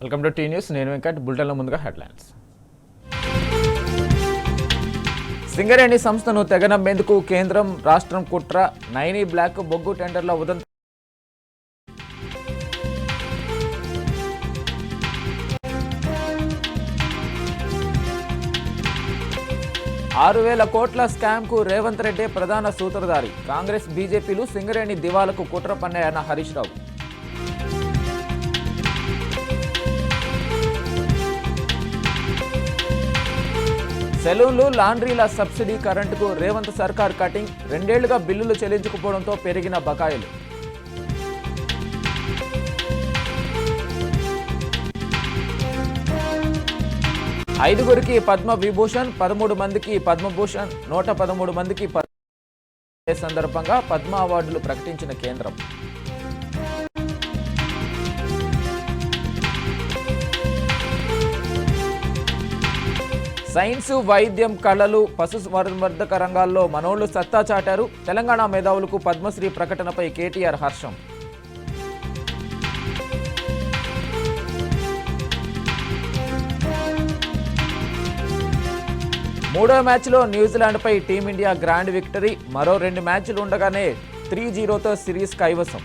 Welcome to tea news. నేను వెంకట్. బులెటిన్లో ముందుగా హెడ్లైన్స్. సింగరేణి సంస్థను తెగనమ్మేందుకు కేంద్రం రాష్ట్రం కుట్ర. నైనీ బ్లాక్ బొగ్గు టెండర్ల ఉదంతం. 6,000 కోట్ల స్కామ్కు రేవంత్ రెడ్డి ప్రధాన సూత్రధారి. కాంగ్రెస్ బీజేపీలు సింగరేణి దివాలకు కుట్ర పన్నాయన్న హరీష్ రావు. సెలూన్లు, లాండ్రీల సబ్సిడీ కరెంటుకు రేవంత్ సర్కార్ కటింగ్. 2 ఏళ్లుగా బిల్లులు చెల్లించకపోవడంతో పెరిగిన బకాయిలు. ఐదుగురికి పద్మ విభూషణ్, 13 మందికి పద్మభూషణ్, 113 మందికి సందర్భంగా పద్మ అవార్డులు ప్రకటించిన కేంద్రం. సైన్స్, వైద్యం, కళలు, పశుసంవర్ధక రంగాల్లో మనోళ్లు సత్తా చాటారు. తెలంగాణ మేధావులకు పద్మశ్రీ ప్రకటనపై కేటీఆర్ హర్షం. మూడో మ్యాచ్లో న్యూజిలాండ్పై టీమిండియా గ్రాండ్ విక్టరీ. మరో 2 మ్యాచ్లు ఉండగానే 3-0తో సిరీస్ కైవసం.